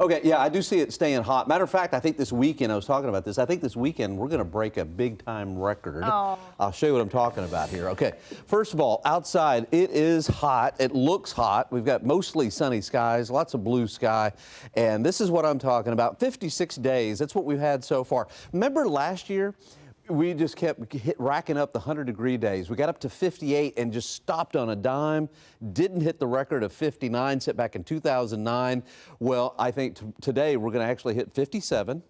Okay, yeah, I do see it staying hot. Matter of fact, I think this weekend, I was talking about this, I think this weekend we're going to break a big time record. Oh. I'll show you what I'm talking about here. Okay, first of all, outside it is hot. It looks hot. We've got mostly sunny skies, lots of blue sky, and this is what I'm talking about. 56 days, that's what we've had so far. Remember last year? We just kept racking up the 100-degree days. We got up to 58 and just stopped on a dime. Didn't hit the record of 59 set back in 2009. Well, I think today we're going to actually hit 57,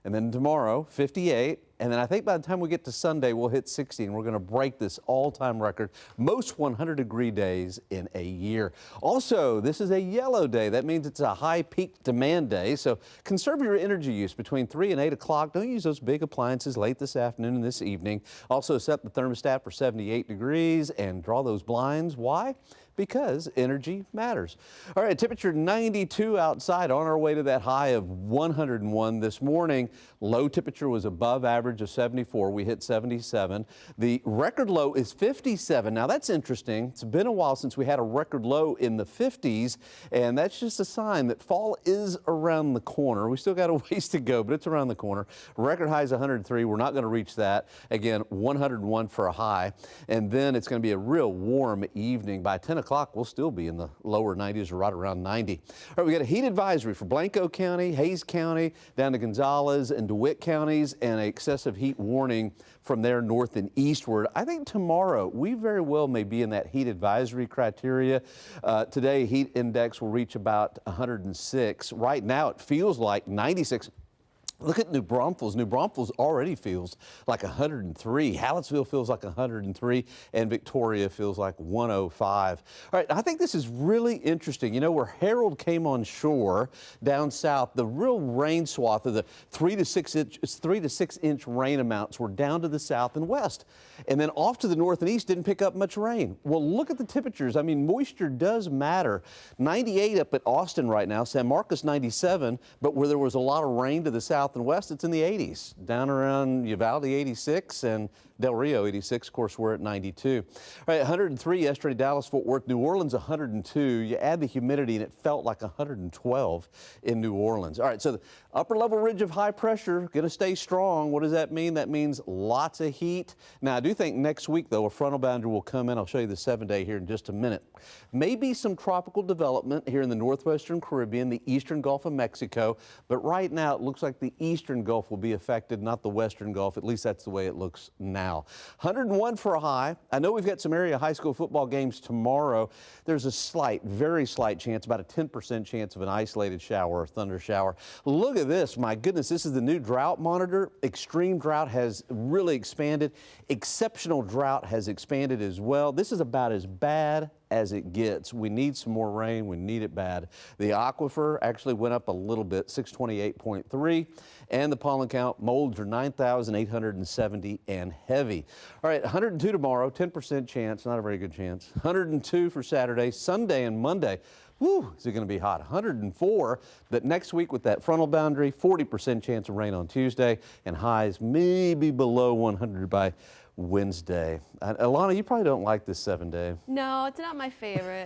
and then tomorrow 58. And then I think by the time we get to Sunday, we'll hit 60, and we're going to break this all-time record, most 100-degree days in a year. Also, this is a yellow day. That means it's a high peak demand day, so conserve your energy use between 3 and 8 o'clock. Don't use those big appliances late this afternoon and this evening. Also, set the thermostat for 78 degrees and draw those blinds. Why? Because energy matters. All right, temperature 92 outside, on our way to that high of 101 this morning. Low temperature was above average of 74. We hit 77. The record low is 57. Now that's interesting. It's been a while since we had a record low in the 50s, and that's just a sign that fall is around the corner. We still got a ways to go, but it's around the corner. Record high is 103. We're not going to reach that. Again, 101 for a high, and then it's going to be a real warm evening. By 10 o'clock, we'll still be in the lower 90s or right around 90. All right, we got a heat advisory for Blanco County, Hays County, down to Gonzales and DeWitt counties, and an excessive heat warning from there north and eastward. I think tomorrow we very well may be in that heat advisory criteria. Today, heat index will reach about 106. Right now, it feels like 96. Look at New Braunfels. New Braunfels already feels like 103. Hallettsville feels like 103, and Victoria feels like 105. All right, I think this is really interesting. You know, where Harold came on shore down south, the real rain swath of the 3 to 6 inch rain amounts were down to the south and west. And then off to the north and east didn't pick up much rain. Well, look at the temperatures. I mean, moisture does matter. 98 up at Austin right now, San Marcos 97, but where there was a lot of rain to the south and west, it's in the 80s. Down around Uvalde 86 and Del Rio 86. Of course, we're at 92. All right, 103 yesterday, Dallas, Fort Worth, New Orleans 102. You add the humidity and it felt like 112 in New Orleans. All right, so the upper level ridge of high pressure going to stay strong. What does that mean? That means lots of heat. Now, I do think next week, though, a frontal boundary will come in. I'll show you the 7-day here in just a minute. Maybe some tropical development here in the northwestern Caribbean, the eastern Gulf of Mexico, but right now it looks like the eastern Gulf will be affected, not the western Gulf. At least that's the way it looks now. 101 for a high. I know we've got some area high school football games tomorrow. There's a slight, very slight chance, about a 10% chance of an isolated shower or thunder shower. Look at this. My goodness, this is the new drought monitor. Extreme drought has really expanded. Exceptional drought has expanded as well. This is about as bad as it gets. We need some more rain. We need it bad. The aquifer actually went up a little bit, 628.3, and the pollen count, molds are 9,870 and heavy. All right, 102 tomorrow, 10% chance, not a very good chance. 102 for Saturday, Sunday and Monday. Woo, is it going to be hot? 104, but next week with that frontal boundary, 40% chance of rain on Tuesday, and highs maybe below 100 by Wednesday. Alana, you probably don't like this 7-day. No, it's not my favorite.